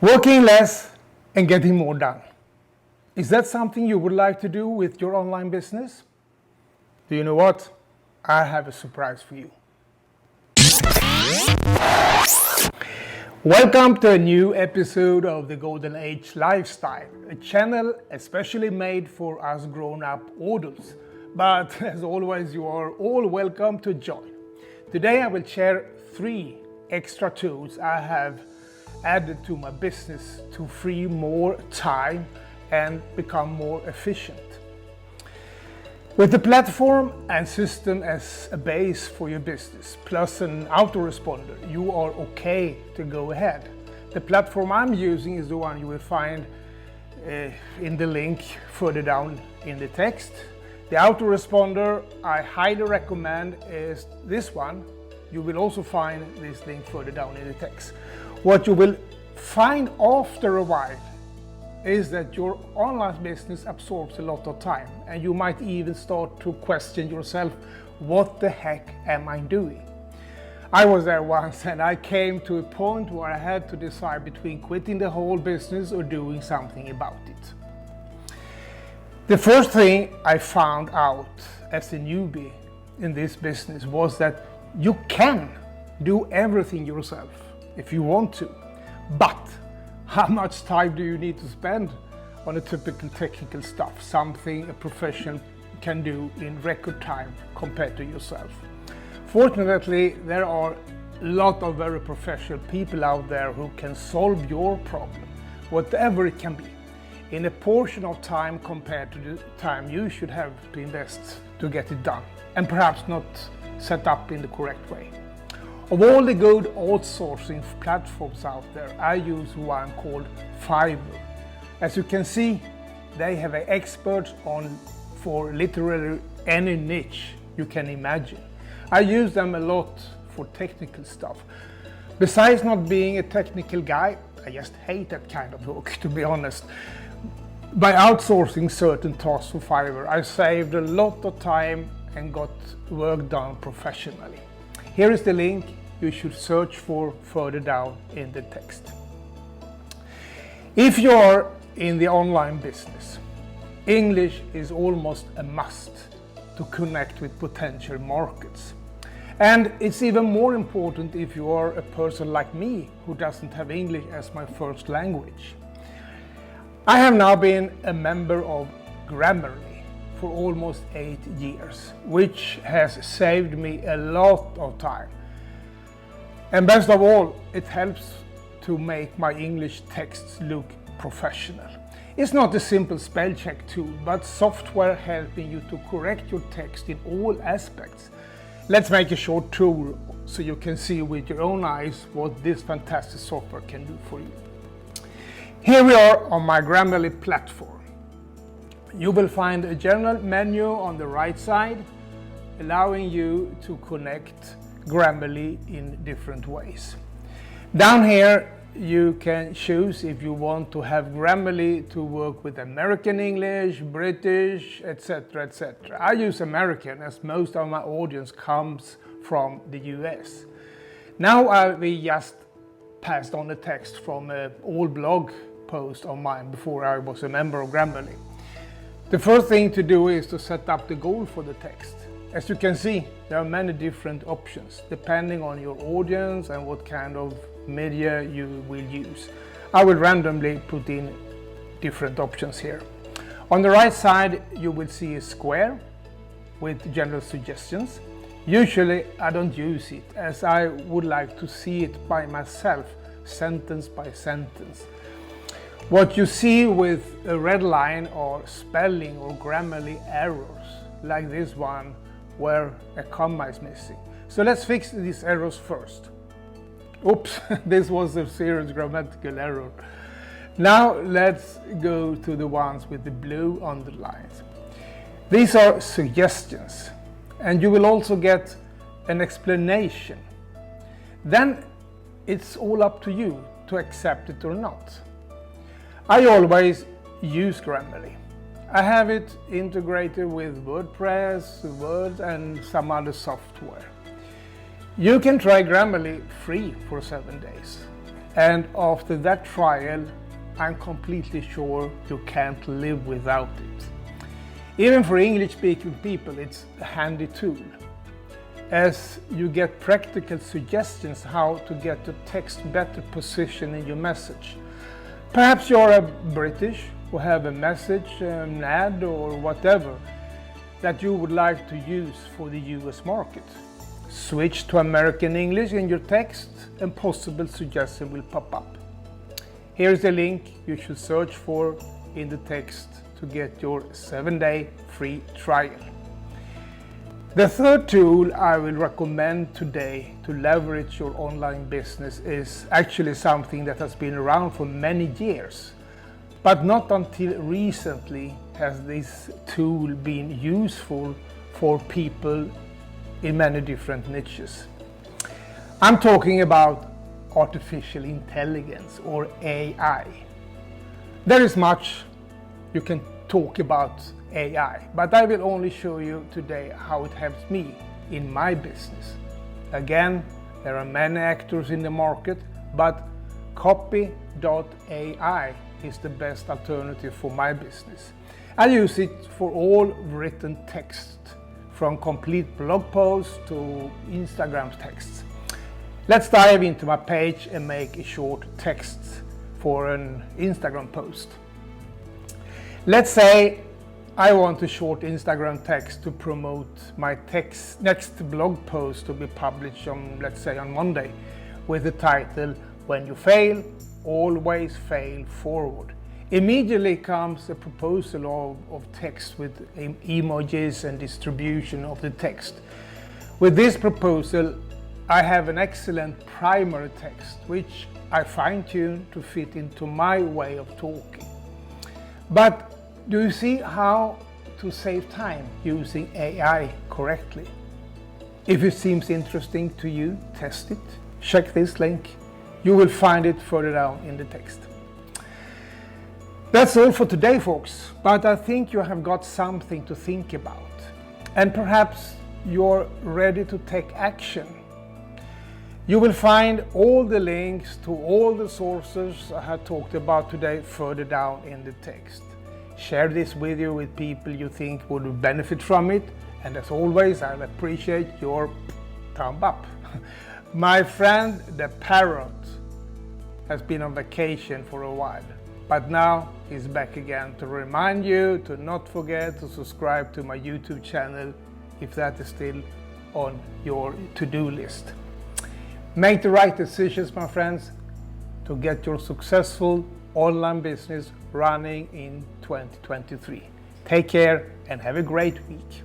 Working less and getting more done. Is that something you would like to do with your online business? Do you know what? I have a surprise for you. Welcome to a new episode of the Golden Age Lifestyle, a channel especially made for us grown-up adults. But as always, you are all welcome to join. Today I will share 3 extra tools I have added to my business to free more time and become more efficient. With the platform and system as a base for your business, plus an autoresponder, you are okay to go ahead. The platform I'm using is the one you will find in the link further down in the text. The autoresponder I highly recommend is this one. You will also find this link further down in the text. What you will find after a while is that your online business absorbs a lot of time, and you might even start to question yourself, what the heck am I doing? I was there once and I came to a point where I had to decide between quitting the whole business or doing something about it. The first thing I found out as a newbie in this business was that you can do everything yourself if you want to, but how much time do you need to spend on a typical technical stuff, something a professional can do in record time compared to yourself? Fortunately, there are a lot of very professional people out there who can solve your problem, whatever it can be, in a portion of time compared to the time you should have to invest to get it done, and perhaps not set up in the correct way. Of all the good outsourcing platforms out there, I use one called Fiverr. As you can see, they have experts on for literally any niche you can imagine. I use them a lot for technical stuff. Besides not being a technical guy, I just hate that kind of work, to be honest. By outsourcing certain tasks for Fiverr, I saved a lot of time and got work done professionally. Here is the link you should search for further down in the text. If you are in the online business, English is almost a must to connect with potential markets. And it's even more important if you are a person like me who doesn't have English as my first language. I have now been a member of Grammarly for almost 8 years, which has saved me a lot of time. And best of all, it helps to make my English texts look professional. It's not a simple spell check tool, but software helping you to correct your text in all aspects. Let's make a short tour so you can see with your own eyes what this fantastic software can do for you. Here we are on my Grammarly platform. You will find a general menu on the right side, allowing you to connect Grammarly in different ways. Down here you can choose if you want to have Grammarly to work with American English, British, etc. etc. I use American as most of my audience comes from the US. Now we just passed on the text from an old blog post of mine before I was a member of Grammarly. The first thing to do is to set up the goal for the text. As you can see, there are many different options depending on your audience and what kind of media you will use. I will randomly put in different options here. On the right side, you will see a square with general suggestions. Usually I don't use it as I would like to see it by myself, sentence by sentence. What you see with a red line are spelling or Grammarly errors, like this one where a comma is missing. So let's fix these errors first. Oops, this was a serious grammatical error. Now let's go to the ones with the blue underlines. These are suggestions, and you will also get an explanation. Then it's all up to you to accept it or not. I always use Grammarly. I have it integrated with WordPress, Word and some other software. You can try Grammarly free for 7 days. And after that trial, I'm completely sure you can't live without it. Even for English-speaking people, it's a handy tool, as you get practical suggestions how to get your text better positioned in your message. Perhaps you're a British who have a message, an ad or whatever that you would like to use for the US market. Switch to American English in your text and possible suggestion will pop up. Here's the link you should search for in the text to get your 7-day free trial. The third tool I will recommend today to leverage your online business is actually something that has been around for many years, but not until recently has this tool been useful for people in many different niches. I'm talking about artificial intelligence, or AI. There is much you can talk about AI, but I will only show you today how it helps me in my business. Again, there are many actors in the market, but Copy.ai is the best alternative for my business. I use it for all written text, from complete blog posts to Instagram texts. Let's dive into my page and make a short text for an Instagram post. Let's say I want a short Instagram text to promote my next blog post to be published on, let's say, on Monday, with the title, "When you fail, always fail forward." Immediately comes a proposal of text with emojis and distribution of the text. With this proposal, I have an excellent primary text, which I fine-tune to fit into my way of talking. But do you see how to save time using AI correctly? If it seems interesting to you, test it. Check this link. You will find it further down in the text. That's all for today, folks, but I think you have got something to think about. And perhaps you're ready to take action. You will find all the links to all the sources I have talked about today further down in the text. Share this video with people you think would benefit from it, and as always, I'll appreciate your thumb up. My friend the parrot has been on vacation for a while, but now he's back again to remind you to not forget to subscribe to my YouTube channel if that is still on your to-do list. Make the right decisions, my friends, to get your successful online business running in 2023. Take care and have a great week.